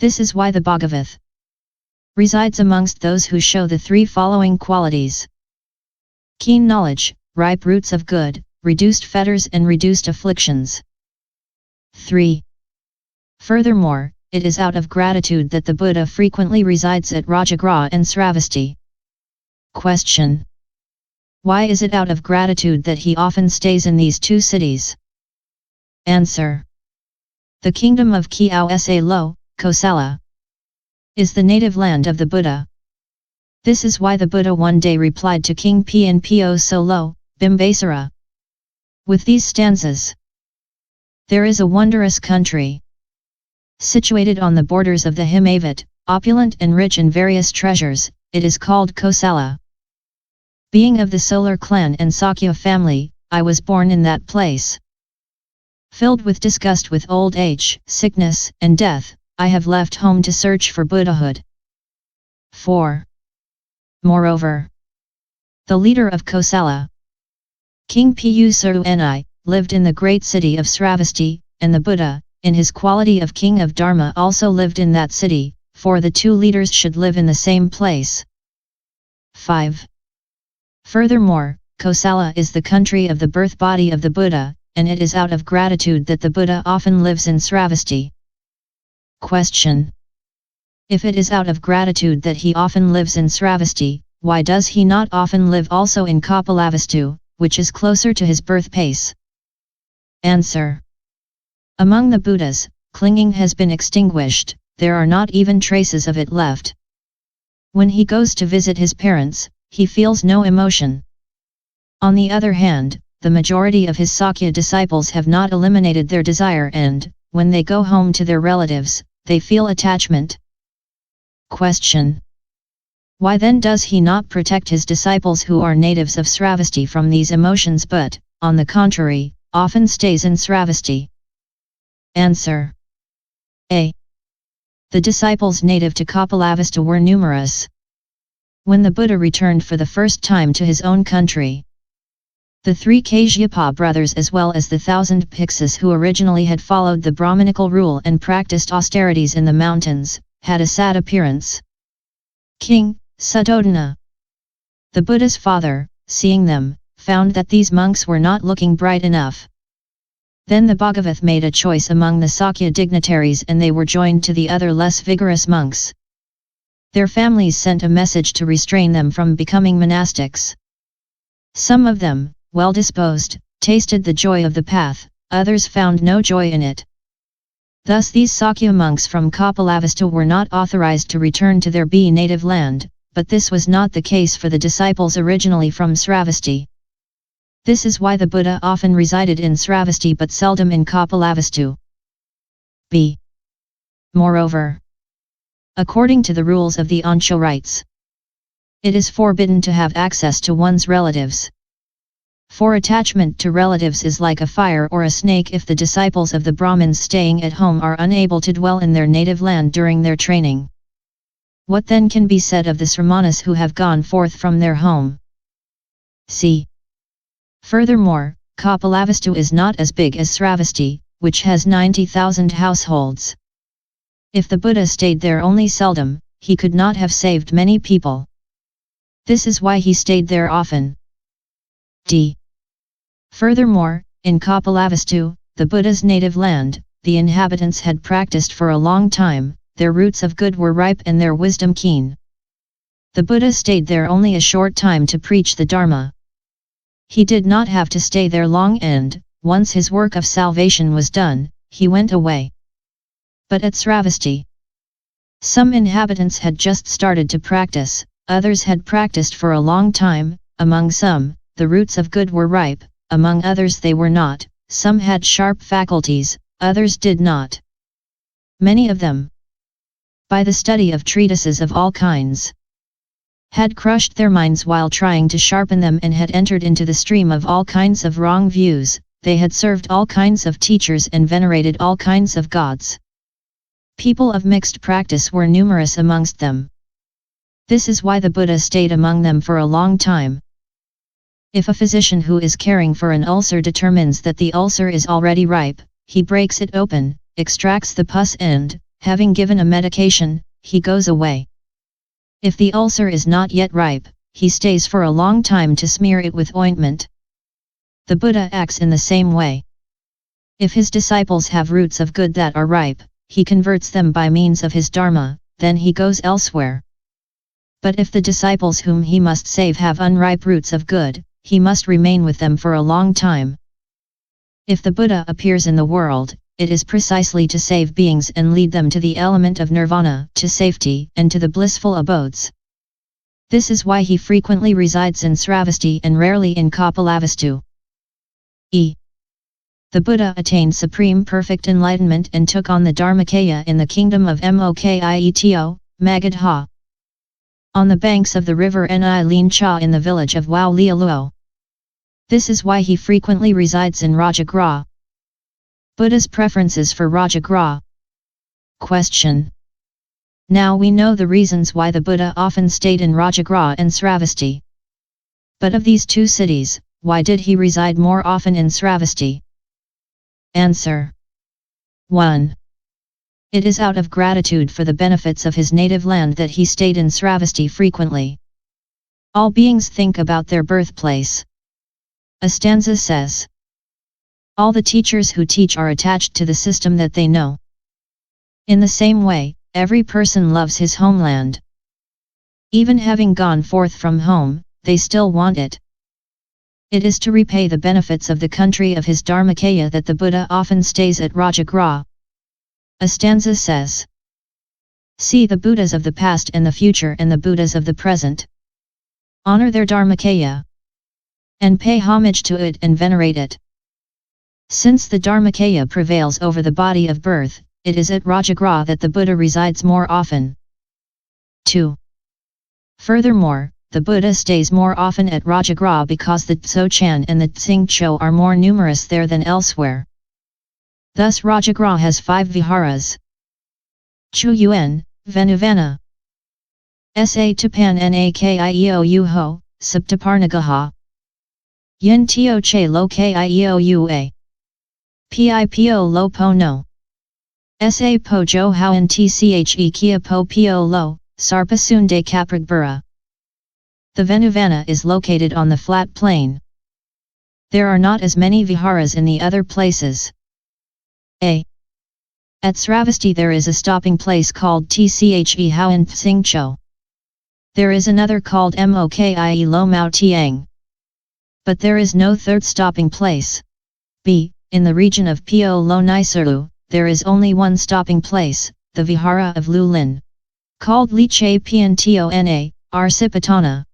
This is why the Bhagavat resides amongst those who show the three following qualities: keen knowledge, ripe roots of good, reduced fetters and reduced afflictions. 3. Furthermore, it is out of gratitude that the Buddha frequently resides at RAJAGRHA and Sravasti. Question: why is it out of gratitude that he often stays in these two cities? Answer: the kingdom of Kyau Kosala, is the native land of the Buddha. This is why the Buddha one day replied to King Pnpo Solo, Bimbasara, with these stanzas: there is a wondrous country, situated on the borders of the Himavat, opulent and rich in various treasures, it is called Kosala. Being of the Solar clan and Sakya family, I was born in that place. Filled with disgust with old age, sickness, and death, I have left home to search for Buddhahood. 4. Moreover, the leader of Kosala, King Pusaruni, lived in the great city of Sravasti, and the Buddha, in his quality of king of Dharma, also lived in that city, for the two leaders should live in the same place. 5. Furthermore, Kosala is the country of the birth body of the Buddha, and it is out of gratitude that the Buddha often lives in Sravasti. Question: if it is out of gratitude that he often lives in Sravasti, why does he not often live also in Kapilavastu, which is closer to his birthplace? Answer: among the Buddhas, clinging has been extinguished, there are not even traces of it left. When he goes to visit his parents, he feels no emotion. On the other hand, the majority of his Sakya disciples have not eliminated their desire and, when they go home to their relatives, they feel attachment. Question: why then does he not protect his disciples who are natives of Sravasti from these emotions but, on the contrary, often stays in Sravasti? Answer: A. The disciples native to Kapilavastu were numerous. When the Buddha returned for the first time to his own country, the three Kasyapa brothers as well as the 1,000 bhiksus who originally had followed the brahmanical rule and practiced austerities in the mountains, had a sad appearance. King Suddhodana, the Buddha's father, seeing them, found that these monks were not looking bright enough. Then the Bhagavat made a choice among the Sakya dignitaries and they were joined to the other less vigorous monks. Their families sent a message to restrain them from becoming monastics. Some of them, well-disposed, tasted the joy of the path, others found no joy in it. Thus these Sakya monks from Kapilavastu were not authorized to return to their native land, but this was not the case for the disciples originally from Sravasti. This is why the Buddha often resided in Sravasti but seldom in Kapilavastu. B. Moreover, according to the rules of the Ansharites, it is forbidden to have access to one's relatives. For attachment to relatives is like a fire or a snake if the disciples of the Brahmins staying at home are unable to dwell in their native land during their training. What then can be said of the Sramanas who have gone forth from their home? C. Furthermore, Kapilavastu is not as big as Sravasti, which has 90,000 households. If the Buddha stayed there only seldom, he could not have saved many people. This is why he stayed there often. D. Furthermore, in Kapilavastu, the Buddha's native land, the inhabitants had practiced for a long time, their roots of good were ripe and their wisdom keen. The Buddha stayed there only a short time to preach the Dharma. He did not have to stay there long and, once his work of salvation was done, he went away. But at Sravasti, some inhabitants had just started to practice, others had practiced for a long time, among some, the roots of good were ripe, among others they were not, some had sharp faculties, others did not. Many of them, by the study of treatises of all kinds, had crushed their minds while trying to sharpen them and had entered into the stream of all kinds of wrong views, they had served all kinds of teachers and venerated all kinds of gods. People of mixed practice were numerous amongst them. This is why the Buddha stayed among them for a long time. If a physician who is caring for an ulcer determines that the ulcer is already ripe, he breaks it open, extracts the pus and, having given a medication, he goes away. If the ulcer is not yet ripe, he stays for a long time to smear it with ointment. The Buddha acts in the same way. If his disciples have roots of good that are ripe, he converts them by means of his dharma, then he goes elsewhere. But if the disciples whom he must save have unripe roots of good, he must remain with them for a long time. If the Buddha appears in the world, it is precisely to save beings and lead them to the element of nirvana, to safety, and to the blissful abodes. This is why he frequently resides in sravasti and rarely in kapilavastu. The Buddha attained supreme perfect enlightenment and took on the Dharmakaya in the kingdom of Mokieto, Magadha. On the banks of the river Nilin Cha in the village of Wao Lialuo. This is why he frequently resides in RAJAGRHA. Buddha's preferences for RAJAGRHA. Question. Now we know the reasons why the Buddha often stayed in RAJAGRHA and Sravasti. But of these two cities, why did he reside more often in Sravasti? Answer. 1. It is out of gratitude for the benefits of his native land that he stayed in Sravasti frequently. All beings think about their birthplace. A stanza says, all the teachers who teach are attached to the system that they know. In the same way, every person loves his homeland. Even having gone forth from home, they still want it. It is to repay the benefits of the country of his Dharmakaya that the Buddha often stays at RAJAGRHA. A stanza says, see the Buddhas of the past and the future and the Buddhas of the present. Honor their Dharmakaya. And pay homage to it and venerate it. Since the Dharmakaya prevails over the body of birth, it is at RAJAGRHA that the Buddha resides more often. 2. Furthermore, the Buddha stays more often at RAJAGRHA because the Dzogchen and the Tsingcho are more numerous there than elsewhere. Thus RAJAGRHA has 5 viharas. Chuyuan, Venuvana. Sa Tapan Nakieo Ho, Saptaparnagaha. Yin Tio Che Lo Kieo Ua. Pipo Lo Po No. Sa Po Jo Howan Tche Kia Po Pio Lo, Sarpasunde Kapragbura. The Venuvana is located on the flat plain. There are not as many viharas in the other places. At Sravasti there is a stopping place called Tche Howan Tsingcho. There is another called Mokie Lo Mao Tiang. But there is no third stopping place. In the region of Pio Lo Nisuru, there is only one stopping place, the Vihara of Lulin. Called Liche Pian Tona, Arsipatana.